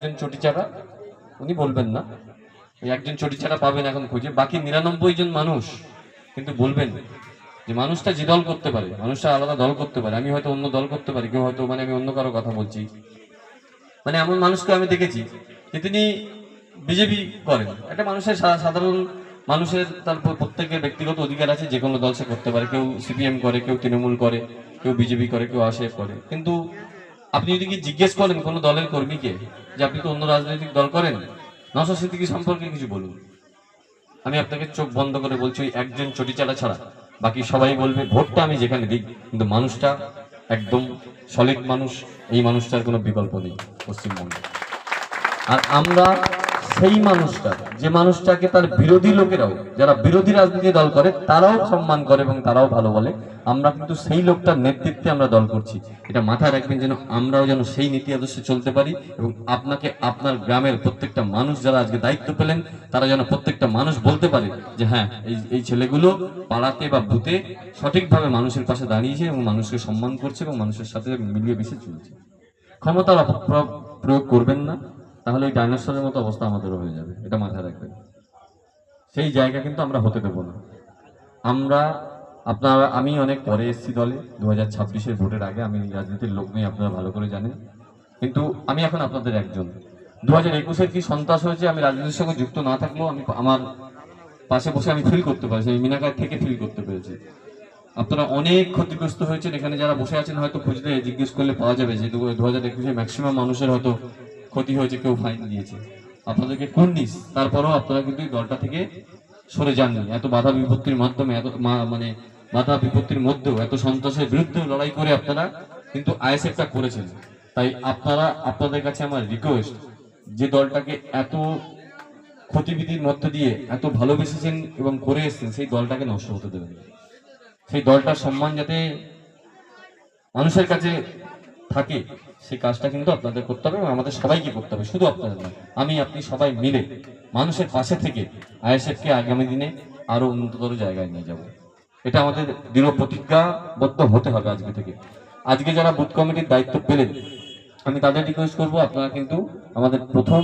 একজন চটিচাটা উনি বলবেন না, ওই একজন চটিচাটা পাবেন এখন খুঁজে, বাকি 99 জন মানুষ কিন্তু বলবেন যে মানুষটা যে দল করতে পারে, মানুষটা আলাদা দল করতে পারে, আমি হয়তো অন্য দল করতে পারি, কেউ হয়তো আমি অন্য কারো কথা বলছি, এমন মানুষকে আমি দেখেছি যে তিনি বিজেপি করেন। একটা মানুষের সাধারণ মানুষের তার প্রত্যেকের ব্যক্তিগত অধিকার আছে, যে কোনো দল সে করতে পারে, কেউ সিপিএম করে, কেউ তৃণমূল করে, কেউ বিজেপি করে, কেউ আশাএফ করে। কিন্তু আপনি যদি কি জিজ্ঞেস করেন কোনো দলের কর্মীকে যে আপনি তো অন্য রাজনৈতিক দল করেন, নওশাদ সিদ্দিকী সম্পর্কে কিছু বলুন, আমি আপনাকে চোখ বন্ধ করে বলছি ওই একজন চটিচালা ছাড়া বাকি সবাই বলবে ভোটটা আমি যেখানে দিই, কিন্তু মানুষটা একদম সলিড মানুষ, এই মানুষটার কোনো বিকল্প নেই পশ্চিমবঙ্গে। আর আমরা সেই মানুষটা, যে মানুষটাকে তার বিরোধী লোকেরাও, যারা বিরোধী রাজনীতি দল করে তারাও সম্মান করে এবং তারাও ভালো বলে, আমরা কিন্তু সেই লোকটার নেতৃত্বে আমরা দল করছি। এটা মাথায় রাখবেন যেন আমরাও যেন সেই নীতি আদর্শে চলতে পারি, এবং আপনাকে আপনার গ্রামের প্রত্যেকটা মানুষ যারা আজকে দায়িত্ব পেলেন তারা যেন প্রত্যেকটা মানুষ বলতে পারে যে হ্যাঁ, এই ছেলেগুলো পাড়াতে বা বুথে সঠিকভাবে মানুষের পাশে দাঁড়িয়েছে এবং মানুষকে সম্মান করছে এবং মানুষের সাথে মিলিয়ে মিশে চলছে। ক্ষমতার অপপ্রয়োগ করবেন না, তাহলে ওই ডাইনোসরের মতো অবস্থা আমাদেরও হয়ে যাবে, এটা মাথায় রাখবেন। সেই জায়গা কিন্তু আমরা হতে দেবো না। আমি অনেক পরে এসেছি দলে, 2026-এর ভোটের আগে। আমি রাজনীতির লোক নেই, আপনারা ভালো করে জানেন, কিন্তু আমি এখন আপনাদের একজন। 2021-এর কি সন্ত্রাস হয়েছে, আমি রাজনীতির সঙ্গে যুক্ত না থাকলেও আমি আমার পাশে বসে আমি ফিল করতে পারছি, আমি মিনাকার থেকে ফিল করতে পেরেছি। আপনারা অনেক ক্ষতিগ্রস্ত হয়েছেন, এখানে যারা বসে আছেন হয়তো খুঁজলে জিজ্ঞেস করলে পাওয়া যাবে যে 2021-এ ম্যাক্সিমাম মানুষের হয়তো ক্ষতি হয়েছে, কেউ ফাইন দিয়েছে, আপনাদেরকে কুন্ডিস, তারপরেও আপনারা কিন্তু দলটা থেকে সরে যাননি। এত বাধা বিপত্তির মাধ্যমে, বাধা বিপত্তির মধ্যেও, এত সন্ত্রাসের বিরুদ্ধে লড়াই করে আপনারা কিন্তু আইএসএফটা করেছেন। তাই আপনাদের কাছে আমার রিকোয়েস্ট, যে দলটাকে এত ক্ষতিবিধির মধ্য দিয়ে এত ভালোবেসেছেন এবং করে এসেছেন, সেই দলটাকে নষ্ট হতে দেবেন। সেই দলটার সম্মান যাতে মানুষের কাছে থাকে, সেই কাজটা কিন্তু আপনাদের করতে হবে এবং আমাদের সবাইকে করতে হবে, শুধু আপনাদের নয়, আমি আপনি সবাই মিলে মানুষের পাশে থেকে আইএসএফকে আগামী দিনে আরো উন্নততর জায়গায় নিয়ে যাব। এটা আমাদের দৃঢ় প্রতিজ্ঞাবদ্ধ হতে হবে আজকে থেকে। আজকে যারা বুথ কমিটির দায়িত্ব পেলেন, আমি তাদের রিকোয়েস্ট করব, আপনারা কিন্তু আমাদের প্রথম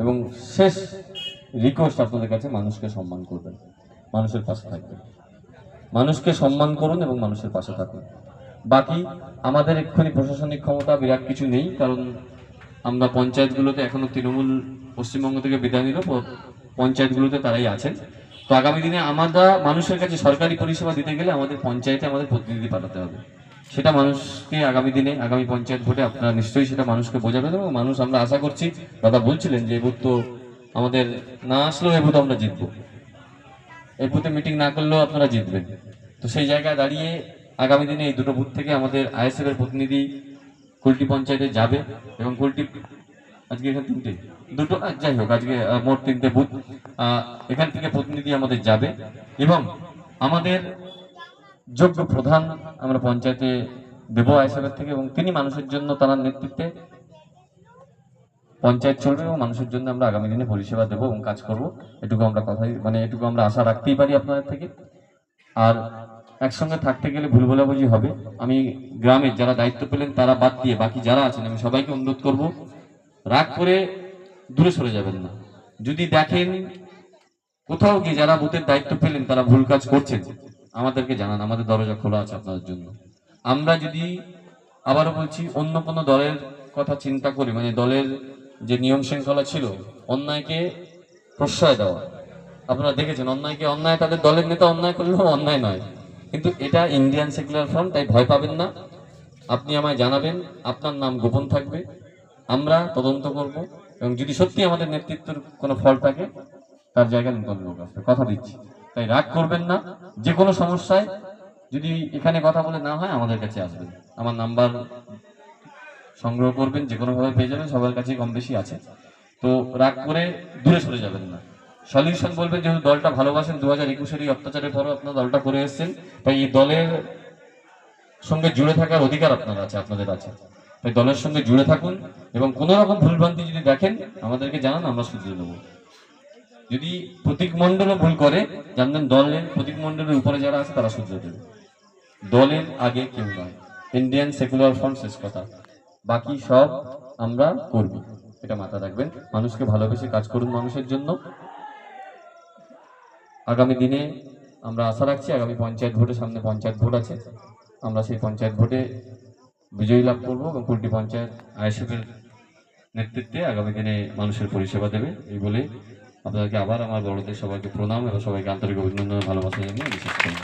এবং শেষ রিকোয়েস্ট আপনাদের কাছে, মানুষকে সম্মান করবেন, মানুষের পাশে থাকবেন, মানুষকে সম্মান করুন এবং মানুষের পাশে থাকুন। বাকি আমাদের এক্ষুনি প্রশাসনিক ক্ষমতা বিরাট কিছু নেই, কারণ আমরা পঞ্চায়েতগুলোতে এখনো তৃণমূল পশ্চিমবঙ্গ থেকে বিদায় নিল, পঞ্চায়েতগুলোতে তারাই আছেন। তো আগামী দিনে আমরা মানুষের কাছে সরকারি পরিষেবা দিতে গেলে আমাদের পঞ্চায়েতে আমাদের প্রতিনিধি পাঠাতে হবে। সেটা মানুষকে আগামী দিনে, আগামী পঞ্চায়েত ভোটে আপনারা নিশ্চয়ই সেটা মানুষকে বোঝাবেন, এবং মানুষ, আমরা আশা করছি, দাদা বলছিলেন যে এই বুথ তো আমাদের না আসলেও এই বুথ আমরা জিতবো, এই বুথে মিটিং না করলেও আপনারা জিতবেন। তো সেই জায়গায় দাঁড়িয়ে আগামী দিনে এই দুটো বুথ থেকে আমাদের আইএসএফ এর প্রতিনিধি কুলটি পঞ্চায়েতে যাবে, এবং কুলটি, আজকে এখানে দুটো, যাই হোক, আজকে মোট 3টে বুথ, এখান থেকে প্রতিনিধি আমাদের যাবে, এবং আমাদের যোগ্য প্রধান আমরা পঞ্চায়েতে দেবো আইএসএফ এর থেকে, এবং তিনি মানুষের জন্য, তার নেতৃত্বে পঞ্চায়েত চলবে এবং মানুষের জন্য আমরা আগামী দিনে পরিষেবা দেবো এবং কাজ করব। এটুকু আমরা এটুকু আমরা আশা রাখতেই পারি আপনাদের থেকে। আর একসঙ্গে থাকতে গেলে ভুল বোঝাবুঝি হবে। আমি গ্রামের যারা দায়িত্ব পেলেন তারা বাদ দিয়ে বাকি যারা আছেন, আমি সবাইকে অনুরোধ করব, রাগ করে দূরে সরে যাবেন না। যদি দেখেন কোথাও গিয়ে যারা বুথের দায়িত্ব পেলেন তারা ভুল কাজ করছেন, আমাদেরকে জানান, আমাদের দরজা খোলা আছে আপনাদের জন্য। আমরা যদি, আবারও বলছি, অন্য কোনো দলের কথা চিন্তা করি, দলের যে নিয়ম শৃঙ্খলা ছিল, অন্যায়কে প্রশ্রয় দেওয়া, আপনারা দেখেছেন অন্যায় তাদের দলের নেতা অন্যায় করলেও অন্যায় নয়, কিন্তু এটা ইন্ডিয়ান সেকুলার ফ্রন্ট, তাই ভয় পাবেন না। আপনি আমায় জানাবেন, আপনার নাম গোপন থাকবে, আমরা তদন্ত করব, এবং যদি সত্যি আমাদের নেতৃত্বের কোনো ফল থাকে তার জায়গায় নতুন লোক আসবে, কথা দিচ্ছি। তাই রাগ করবেন না, যে কোনো সমস্যায় যদি এখানে কথা বলে না হয় আমাদের কাছে আসবেন, আমার নাম্বার সংগ্রহ করবেন, যে কোনোভাবে পেয়ে যাবেন, সবার কাছে কম বেশি আছে। তো রাগ করে দূরে সরে যাবেন না, সলিউশন বলবেন, যেহেতু দলটা ভালোবাসেন, 2021-এর এই অত্যাচারের পরও আপনার দলটা করে এসেছেন, তাই এই দলের সঙ্গে জুড়ে থাকার অধিকার আপনাদের আছে, তাই দলের সঙ্গে জুড়ে থাকুন, এবং কোনো রকম ভুলভ্রান্তি যদি দেখেন আমাদেরকে জানান, আমরা শুধরে নেব। যদি প্রতীক মণ্ডলও ভুল করে, জানবেন দলের প্রতীক মণ্ডলের উপরে যারা আছে তারা শুধরে দেবে, দলের আগে কেউ নয়। ইন্ডিয়ান সেকুলার ফ্রন্ট শেষ কথা, বাকি সব আমরা করব। এটা মাথায় রাখবেন। মানুষকে ভালোবেসে কাজ করুন মানুষের জন্য। আগামী দিনে আমরা আশা রাখছি, আগামী পঞ্চায়েত ভোটের সামনে পঞ্চায়েত ভোট আছে, আমরা সেই পঞ্চায়েত ভোটে বিজয়ী লাভ করবো এবং কুলটি পঞ্চায়েত আইএসএফের নেতৃত্বে আগামী দিনে মানুষের পরিষেবা দেবে। এই বলে আপনাদেরকে আবার আমার বড়দের সবাইকে প্রণাম এবং সবাইকে আন্তরিক অভিনন্দন ভালোবাসা জানিয়ে বিশেষ করি।